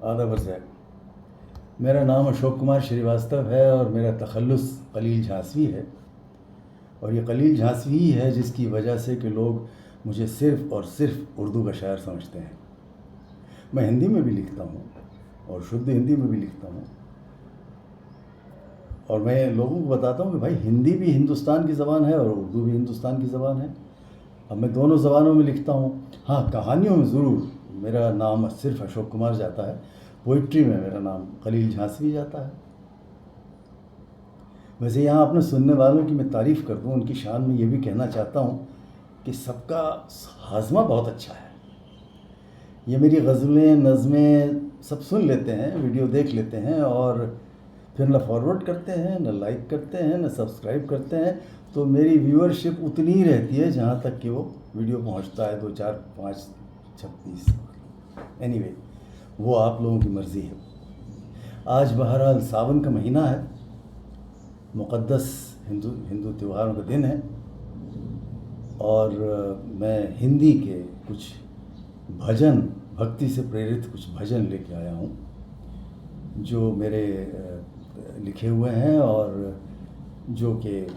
आदाब अर्ज़। मेरा नाम अशोक कुमार श्रीवास्तव है और मेरा तखल्लुस कलील झांसवी है। और ये कलील झांसवी ही है जिसकी वजह से कि लोग मुझे सिर्फ़ और सिर्फ उर्दू का शायर समझते हैं। मैं हिंदी में भी लिखता हूँ और शुद्ध हिंदी में भी लिखता हूँ, और मैं लोगों को बताता हूँ कि भाई हिंदी भी हिंदुस्तान की ज़बान है और उर्दू भी हिंदुस्तान की ज़बान है। अब मैं दोनों ज़बानों में लिखता हूँ। हाँ, कहानियों में ज़रूर मेरा नाम सिर्फ अशोक कुमार जाता है, पोइट्री में मेरा नाम कलील झांसवी जाता है। वैसे यहाँ अपने सुनने वालों की मैं तारीफ़ कर दूँ, उनकी शान में ये भी कहना चाहता हूँ कि सबका हाज़मा बहुत अच्छा है। ये मेरी गज़लें, नज़में सब सुन लेते हैं, वीडियो देख लेते हैं और फिर न फॉरवर्ड करते हैं, न लाइक करते हैं, न सब्सक्राइब करते हैं। तो मेरी व्यूअरशिप उतनी ही रहती है जहाँ तक कि वो वीडियो पहुँचता है, 2, 4, 5, 36। एनीवे, वो आप लोगों की मर्ज़ी है। आज बहरहाल सावन का महीना है, मुक़द्दस हिंदू त्योहारों का दिन है, और मैं हिंदी के कुछ भजन, भक्ति से प्रेरित कुछ भजन लेके आया हूँ जो मेरे लिखे हुए हैं और जो कि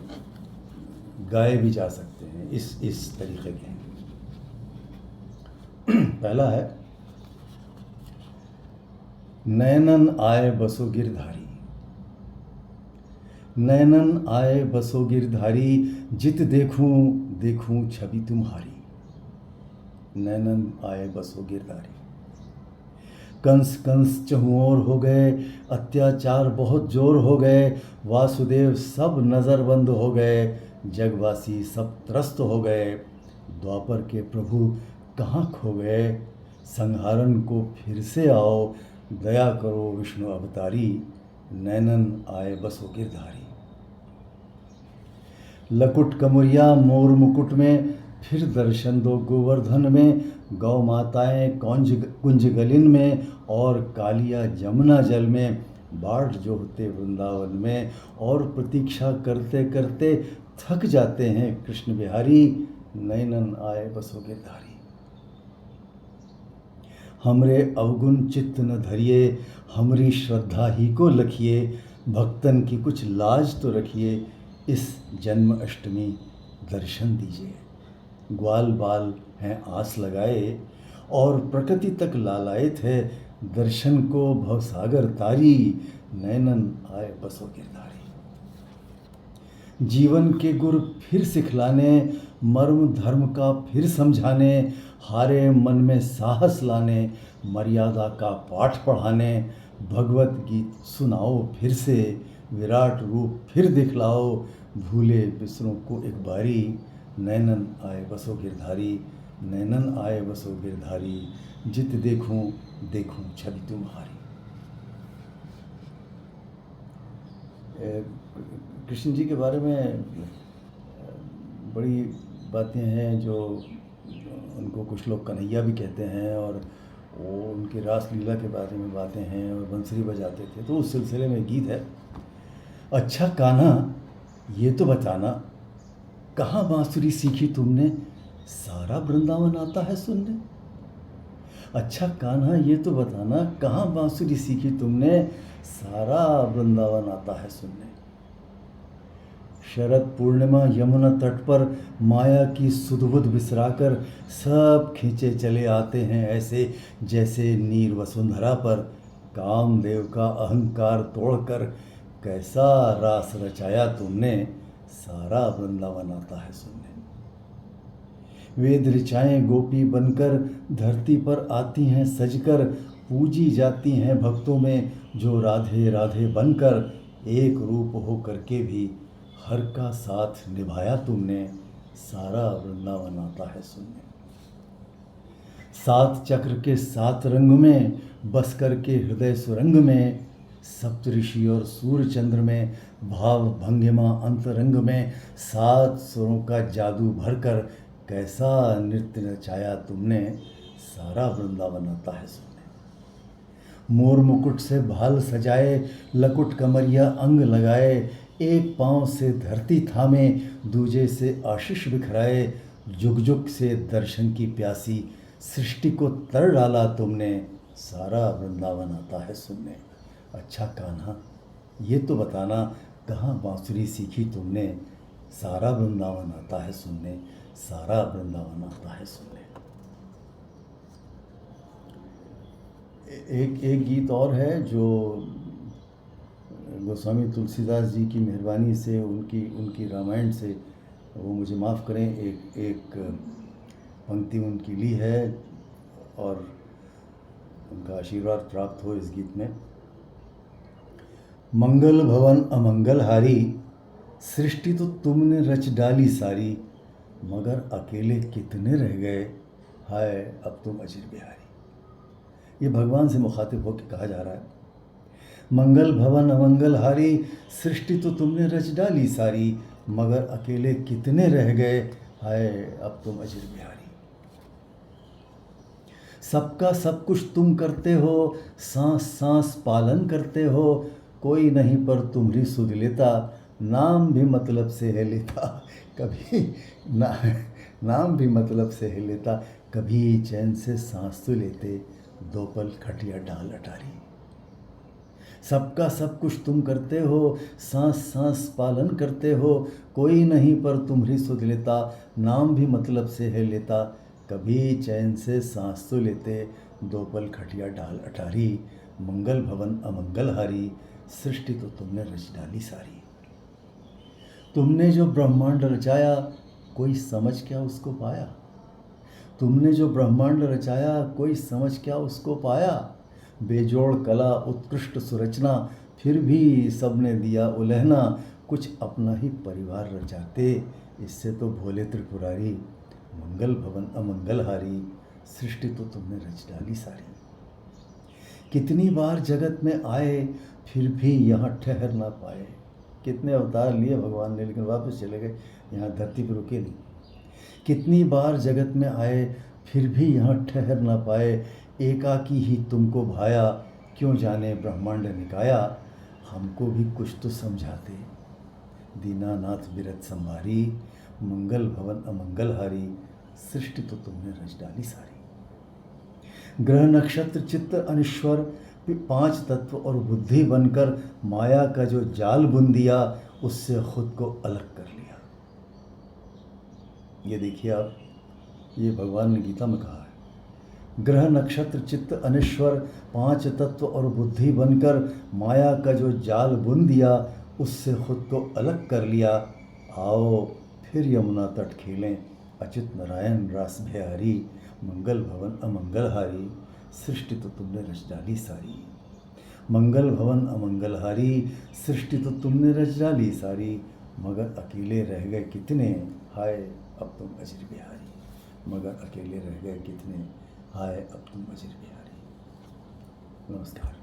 गाए भी जा सकते हैं, इस तरीक़े के हैं। पहला है, नैनन आए बसो गिरधारी। नैनन आए बसो गिरधारी, जित देखूं देखूं छवि तुम्हारी। नैनन आए बसो गिरधारी। कंस कंस चहुँ ओर हो गए, अत्याचार बहुत जोर हो गए। वासुदेव सब नज़रबंद हो गए, जगवासी सब त्रस्त हो गए। द्वापर के प्रभु कहाँ खो गए, संहारन को फिर से आओ। दया करो विष्णु अवतारी, नैनन आए बसो गिरधारी। लकुट कमुरिया मोर मुकुट में, फिर दर्शन दो गोवर्धन में। गौ माताएँ कुंज गलिन में, और कालिया जमुना जल में। बाट जोहते वृंदावन में, और प्रतीक्षा करते करते थक जाते हैं कृष्ण बिहारी। नैनन आए बसो गिरधारी। हमरे अवगुण चित्त न धरिए, हमरी श्रद्धा ही को लखिए। भक्तन की कुछ लाज तो रखिए, इस जन्म अष्टमी दर्शन दीजिए। ग्वाल बाल हैं आस लगाए, और प्रकृति तक लालायित है। दर्शन को भवसागर तारी, नैनन आए बसो गिरधारी। जीवन के गुर फिर सिखलाने, मर्म धर्म का फिर समझाने। हारे मन में साहस लाने, मर्यादा का पाठ पढ़ाने। भगवत गीत सुनाओ फिर से, विराट रूप फिर दिखलाओ। भूले बिसरों को एक बारी, नैनन आए बसो गिरधारी। नैनन आए बसो गिरधारी, जित देखूं देखूं छवि तुम्हारी। कृष्ण जी के बारे में बड़ी बातें हैं जो उनको कुछ लोग कन्हैया भी कहते हैं, और वो उनकी रास लीला के बारे में बातें हैं, और बंसुरी बजाते थे। तो उस सिलसिले में गीत है, अच्छा कान्हा ये तो बताना, कहाँ बांसुरी सीखी तुमने, सारा वृंदावन आता है सुनने। अच्छा कान्हा ये तो बताना, कहाँ बांसुरी सीखी तुमने, सारा वृंदावन आता है सुनने। शरद पूर्णिमा यमुना तट पर, माया की सुधबुध बिसराकर। सब खींचे चले आते हैं ऐसे, जैसे नीर वसुंधरा पर। कामदेव का अहंकार तोड़कर, कैसा रास रचाया तुमने, सारा वृंदावन आता है सुनने। वेद ऋचाएँ गोपी बनकर, धरती पर आती हैं सजकर। पूजी जाती हैं भक्तों में, जो राधे राधे बनकर। एक रूप हो करके भी, हर का साथ निभाया तुमने, सारा वृंदावन आता है सुनने। सात चक्र के सात रंग में, बस करके हृदय सुरंग में। सप्तऋषि और सूर्य चंद्र में, भाव भंगिमा अंतरंग में। सात सुरों का जादू भरकर, कैसा नृत्य नचाया तुमने, सारा वृंदावन आता है सुनने। मोर मुकुट से भाल सजाए, लकुट कमरिया अंग लगाए। एक पाँव से धरती थामे, दूजे से आशीष बिखराए। जुग जुग से दर्शन की प्यासी, सृष्टि को तर डाला तुमने, सारा वृंदावन आता है सुनने। अच्छा कान्हा, ये तो बताना कहाँ बांसुरी सीखी तुमने, सारा वृंदावन आता है सुनने, सारा वृंदावन आता है सुनने। एक एक गीत और है जो गोस्वामी तुलसीदास जी की मेहरबानी से, उनकी उनकी रामायण से, वो मुझे माफ़ करें, एक एक पंक्ति उनकी ली है और उनका आशीर्वाद प्राप्त हो इस गीत में। मंगल भवन अमंगल हारी, सृष्टि तो तुमने रच डाली सारी, मगर अकेले कितने रह गए, हाय अब तुम अजीर बिहारी। ये भगवान से मुखातिब होकर कहा जा रहा है। मंगल भवन अमंगल हारी, सृष्टि तो तुमने रच डाली सारी, मगर अकेले कितने रह गए, हाय अब तुम अजीर बिहारी। सबका सब कुछ तुम करते हो, सांस सांस पालन करते हो, कोई नहीं पर तुम्हारी सुध लेता, नाम भी मतलब से है लेता, कभी नाम भी मतलब से है लेता, कभी चैन से सांस तो लेते, दो पल खटिया डाल अटारी। सबका सब कुछ तुम करते हो, सांस सांस पालन करते हो, कोई नहीं पर तुम्हारी सुध लेता, नाम भी मतलब से है लेता, कभी चैन से सांस तो लेते, दो पल खटिया डाल अटारी। मंगल भवन अमंगल हारी, सृष्टि तो तुमने रच डाली सारी। तुमने जो ब्रह्मांड रचाया, कोई समझ क्या उसको पाया। तुमने जो ब्रह्मांड रचाया, कोई समझ क्या उसको पाया। बेजोड़ कला उत्कृष्ट सुरचना, फिर भी सबने दिया उलहना, कुछ अपना ही परिवार रचाते, इससे तो भोले त्रिपुरारी। मंगल भवन अमंगल हारी, सृष्टि तो तुमने रच डाली सारी। कितनी बार जगत में आए, फिर भी यहाँ ठहर ना पाए। कितने अवतार लिए भगवान ने, लेकिन वापस चले गए, यहाँ धरती पर रुके नहीं। कितनी बार जगत में आए, फिर भी यहाँ ठहर ना पाए, एकाकी ही तुमको भाया, क्यों जाने ब्रह्मांड निकाया। हमको भी कुछ तो समझाते, दीनानाथ बिरत संभारी। मंगल भवन अमंगल हारी, सृष्टि तो तुमने रच डाली सारी। ग्रह नक्षत्र चित्त अनिश्वर, 5 तत्व और बुद्धि बनकर, माया का जो जाल बुन दिया, उससे खुद को अलग कर लिया। ये देखिए आप, ये भगवान ने गीता में कहा है। ग्रह नक्षत्र चित्त अनिश्वर, 5 तत्व और बुद्धि बनकर, माया का जो जाल बुन दिया, उससे खुद को अलग कर लिया। आओ फिर यमुना तट खेलें, अच्युत नारायण रास बिहारी। मंगल भवन अमंगल हारी, सृष्टि तो तुमने रच डाली सारी। मंगल भवन अमंगल हारी, सृष्टि तो तुमने रच डाली सारी, मगर अकेले रह गए कितने, हाय अब तुम अजीर बिहारी। मगर अकेले रह गए कितने, हाय अब तुम अजीर बिहारी। नमस्कार।